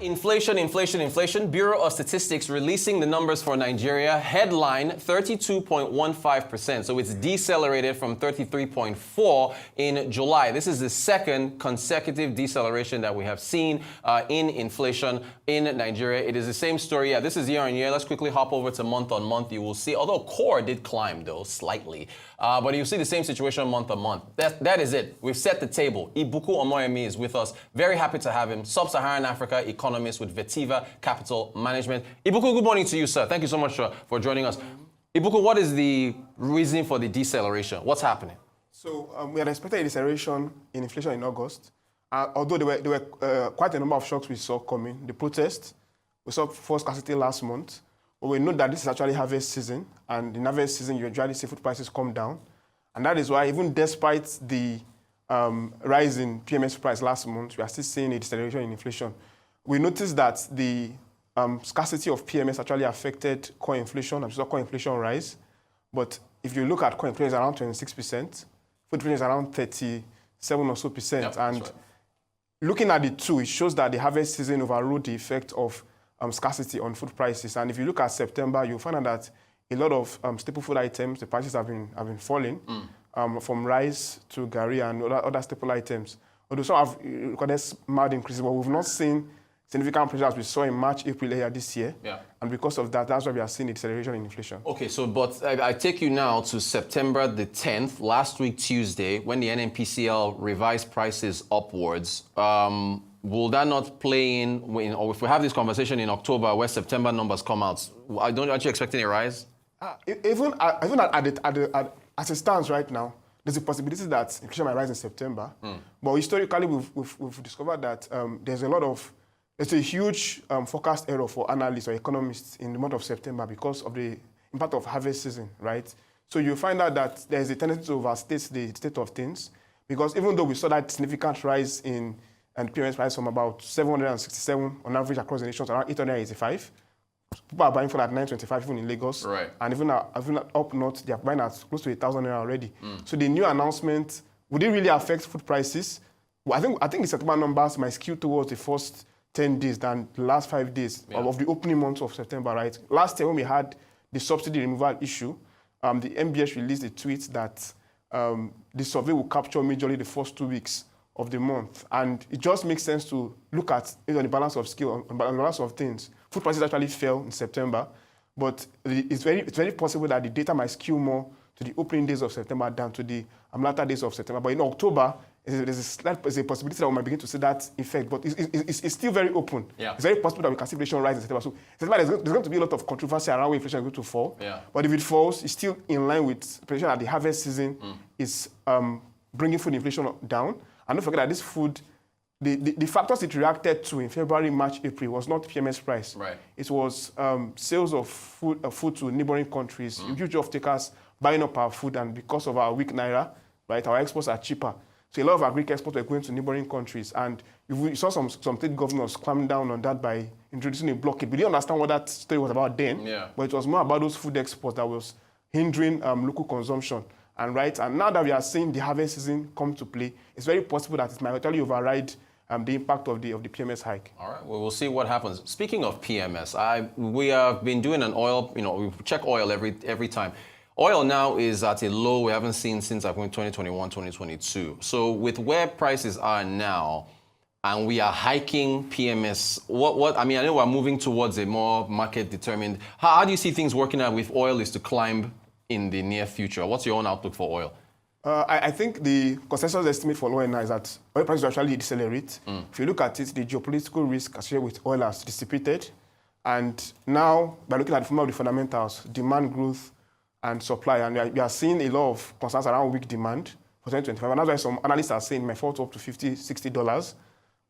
Inflation. Bureau of Statistics releasing the numbers for Nigeria. Headline 32.15%. So it's decelerated from 33.4 in July. This is the second consecutive deceleration that we have seen in inflation in Nigeria. It is the same story. Yeah, this is year on year. Let's quickly hop over to month on month. You will see, although core did climb though slightly, but you'll see the same situation month on month. That is it. We've set the table. Ibunkun Omoyeni is with us. Very happy to have him. Sub-Saharan Africa Economist with Vetiva Capital Management. Ibunkun, good morning to you, sir. Thank you so much for joining us. Ibunkun, what is the reason for the deceleration? What's happening? So we had expected a deceleration in inflation in August, although there were quite a number of shocks we saw coming. The protests, we saw fuel scarcity last month, but we know that this is actually harvest season, and in harvest season you usually see food prices come down, and that is why even despite the rise in PMS price last month, we are still seeing a deceleration in inflation. We noticed that the scarcity of PMS actually affected core inflation, and we saw core inflation rise. But if you look at core inflation, it's around 26%. Food inflation is around 37 or so percent. Yep, and right. Looking at the two, it shows that the harvest season overrode the effect of scarcity on food prices. And if you look at September, you'll find out that a lot of staple food items, the prices have been falling, from rice to gari and other staple items. Although some have recorded mild increases, but we've not seen significant pressure as we saw in March, April earlier this year. Yeah. And because of that, that's why we are seeing a deceleration in inflation. Okay, so but I take you now to September the 10th, last week Tuesday, when the NNPCL revised prices upwards. Will that not play in, or if we have this conversation in October where September numbers come out, aren't you expecting a rise? Even as it stands right now, there's a possibility that inflation might rise in September. But historically, we've discovered that there's a huge forecast error for analysts or economists in the month of September because of the impact of harvest season, right? So you find out that there's a tendency to overstate the state of things, because even though we saw that significant rise in PMS price from about 767 on average across the nation to around 885, people are buying for at 925 even in Lagos, right? And even up north, they are buying at close to 1,000 naira already. So the new announcement, would it really affect food prices? Well, I think the September numbers might skew towards the first 10 days than the last 5 days of the opening months of September, right? Last year when we had the subsidy removal issue, the MBS released a tweet that the survey will capture majorly the first 2 weeks of the month. And it just makes sense to look at it on the balance of scale, on the balance of things. Food prices actually fell in September, but it's very possible that the data might skew more to the opening days of September than to the latter days of September. But in October, there's a possibility that we might begin to see that effect, but it's still very open. Yeah. It's very possible that we can see inflation rise in September. So September, there's going to be a lot of controversy around where inflation is going to fall. Yeah. But if it falls, it's still in line with prediction that the harvest season is bringing food inflation down. And don't forget that this food, the factors it reacted to in February, March, April was not PMS price. Right. It was sales of food to neighboring countries, huge off-takers buying up our food, and because of our weak naira, right, our exports are cheaper. So a lot of our Greek exports were going to neighboring countries, and you saw some state governors clamping down on that by introducing a blockade. We didn't understand what that story was about then, but it was more about those food exports that was hindering local consumption. And now that we are seeing the harvest season come to play, it's very possible that it might actually override the impact of the PMS hike. All right, well, we'll see what happens. Speaking of PMS, we have been doing an oil, we check oil every time. Oil now is at a low we haven't seen since I think 2021, 2022. So with where prices are now, and we are hiking PMS, I know we're moving towards a more market-determined. How do you see things working out if oil is to climb in the near future? What's your own outlook for oil? I think the consensus estimate for oil now is that oil prices will actually decelerate. If you look at it, the geopolitical risk associated with oil has dissipated. And now, by looking at the fundamentals, demand growth and supply, and we are seeing a lot of concerns around weak demand for 2025. And that's why some analysts are saying it might fall to up to $50, $60.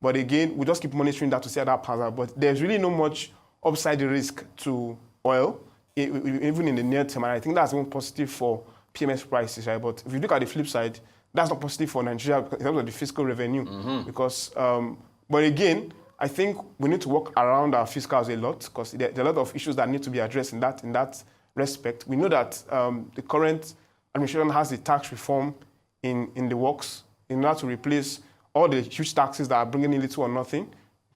But again, we just keep monitoring that to see how that pans out. But there's really no much upside risk to oil, even in the near term. And I think that's even positive for PMS prices, right? But if you look at the flip side, that's not positive for Nigeria in terms of the fiscal revenue. Because, but again, I think we need to work around our fiscals a lot, because there are a lot of issues that need to be addressed in that respect. We know that the current administration has the tax reform in the works in order to replace all the huge taxes that are bringing in little or nothing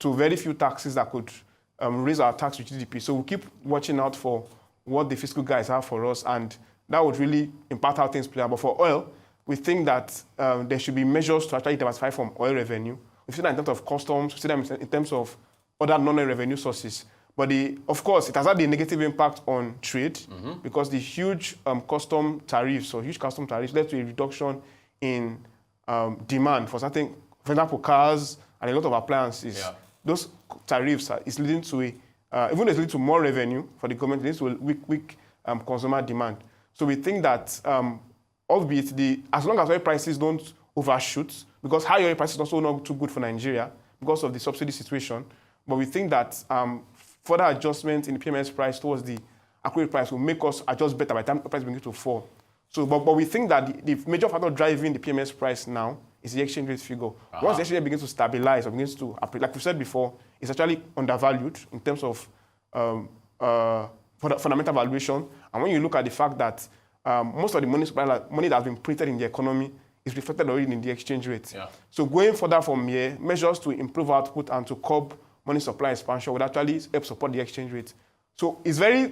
to very few taxes that could raise our tax to GDP. So we'll keep watching out for what the fiscal guys have for us, and that would really impact how things play out. But for oil, we think that there should be measures to actually diversify from oil revenue. We've seen that in terms of customs, we've seen that in terms of other non-oil revenue sources. But of course, it has had a negative impact on trade because the huge custom tariffs led to a reduction in demand for certain, for example, cars and a lot of appliances. Yeah. Those tariffs is leading to even though it's leading to more revenue for the government, it leads to a weak consumer demand. So we think that albeit as long as oil prices don't overshoot, because high oil prices are also not too good for Nigeria because of the subsidy situation, but we think that further adjustment in the PMS price towards the accurate price will make us adjust better by the time the price begins to fall. So, but we think that the major factor driving the PMS price now is the exchange rate figure. Once the exchange rate begins to stabilize or begins to, like we said before, it's actually undervalued in terms of fundamental valuation. And when you look at the fact that most of the money that has been printed in the economy is reflected already in the exchange rate. Yeah. So going further from here, measures to improve output and to curb money supply expansion would actually help support the exchange rate. So it's very,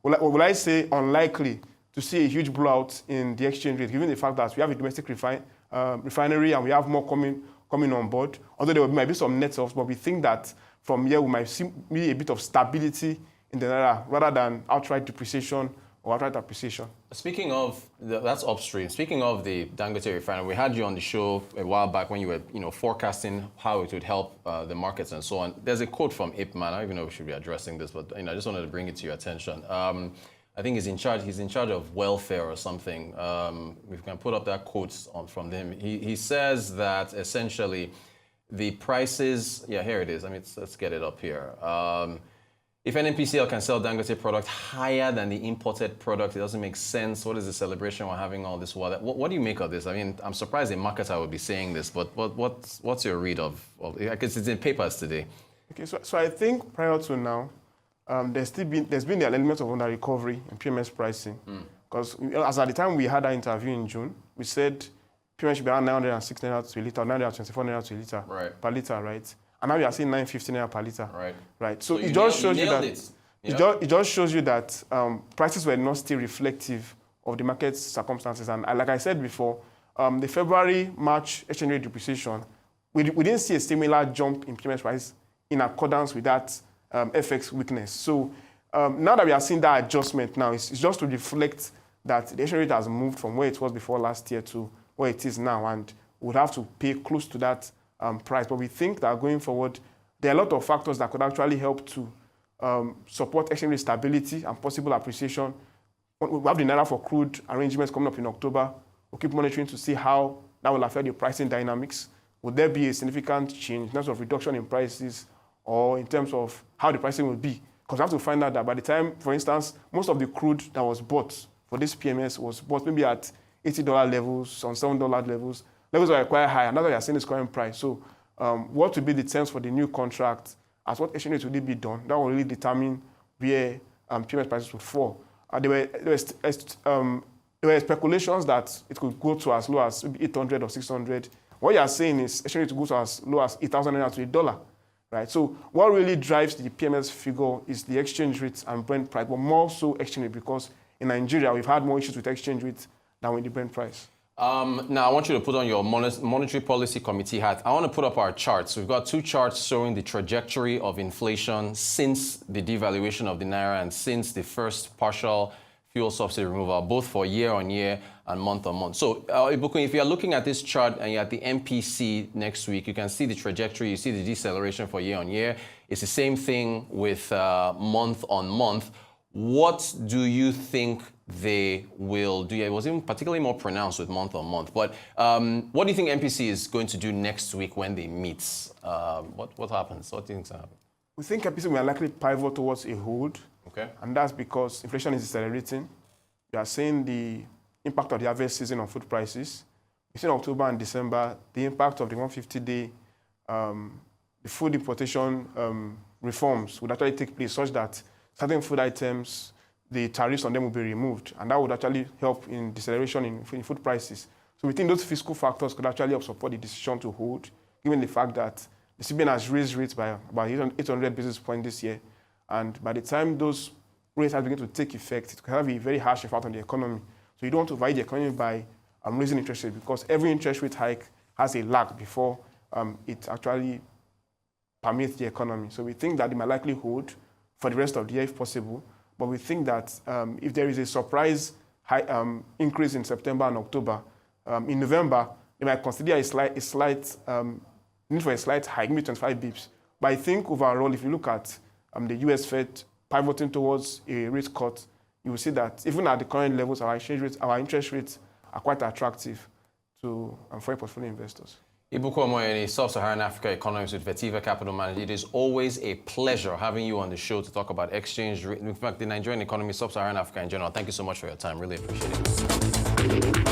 will I say, unlikely to see a huge blowout in the exchange rate, given the fact that we have a domestic refinery and we have more coming on board. Although there might be some net offs, but we think that from here we might see maybe a bit of stability in the naira rather than outright depreciation or outright appreciation. Speaking of, that's upstream. Speaking of the Dangote refinery, we had you on the show a while back when you were, forecasting how it would help the markets and so on. There's a quote from Ipman. I don't even know if we should be addressing this, but I just wanted to bring it to your attention. I think he's in charge of welfare or something. We can put up that quote from him. He says that essentially the prices, here it is. Let's get it up here. If an NPCL can sell Dangote product higher than the imported product, it doesn't make sense. What is the celebration we're having all this while? What do you make of this? I'm surprised a marketer would be saying this, but what's your read of it? Because it's in papers today. Okay, so I think prior to now, there's been the element of under recovery in PMS pricing. Because as at the time we had our interview in June, we said PMS should be around 906 naira to a litre, 924 naira to a litre per litre, right? And now we are seeing 950 naira per litre. Right. So it just shows you that it just shows you that prices were not still reflective of the market circumstances. And like I said before, the February-March exchange rate depreciation, we didn't see a similar jump in PMS price in accordance with that FX weakness. So now that we are seeing that adjustment now, it's just to reflect that the exchange rate has moved from where it was before last year to where it is now, and we'll have to pay close to that price. But we think that going forward, there are a lot of factors that could actually help to support exchange rate stability and possible appreciation. We have the Naira for crude arrangements coming up in October. We'll keep monitoring to see how that will affect the pricing dynamics. Would there be a significant change in terms of reduction in prices or in terms of how the pricing will be? Because we have to find out that by the time, for instance, most of the crude that was bought for this PMS was bought maybe at $80 levels, on $7 levels. Levels are quite high, and now that you're seeing this current price. So what will be the terms for the new contract, as what exchange rate will be done, that will really determine where PMS prices will fall. There were speculations that it could go to as low as maybe 800 or 600. What you are saying is exchange rate will go to as low as 8,000 naira to $1. Right? So what really drives the PMS figure is the exchange rate and Brent price, but more so exchange rate, because in Nigeria, we've had more issues with exchange rate than with the Brent price. Now, I want you to put on your Monetary Policy Committee hat. I want to put up our charts. We've got two charts showing the trajectory of inflation since the devaluation of the Naira and since the first partial fuel subsidy removal, both for year-on-year and month-on-month. So, Ibunkun, if you're looking at this chart and you're at the MPC next week, you can see the trajectory, you see the deceleration for year-on-year. It's the same thing with month-on-month. What do you think they will do? It was even particularly more pronounced with month-on-month. But what do you think MPC is going to do next week when they meet? What happens? What do you think is going to happen? We think MPC will likely pivot towards a hold. Okay. And that's because inflation is decelerating. We are seeing the impact of the harvest season on food prices. Between October and December, the impact of the 150-day the food importation reforms would actually take place such that certain food items, the tariffs on them will be removed, and that would actually help in deceleration in food prices. So we think those fiscal factors could actually help support the decision to hold. given the fact that the CBN has raised rates by about 800 basis points this year. And by the time those rates have begun to take effect, it can have a very harsh effect on the economy. So you don't want to overheat the economy by raising interest rates, because every interest rate hike has a lag before it actually permeates the economy. So we think that it might likely hold for the rest of the year if possible. But we think that if there is a surprise increase in September and October, in November, they might consider a slight need for a slight hike, maybe 25 bips. But I think overall, if you look at the US Fed pivoting towards a rate cut, you will see that even at the current levels, our interest rates are quite attractive to foreign portfolio investors. Ibunkun Omoyeni, Sub-Saharan Africa Economist with Vetiva Capital Management. It is always a pleasure having you on the show to talk about exchange rate, in fact, the Nigerian economy, Sub-Saharan Africa in general. Thank you so much for your time. Really appreciate it.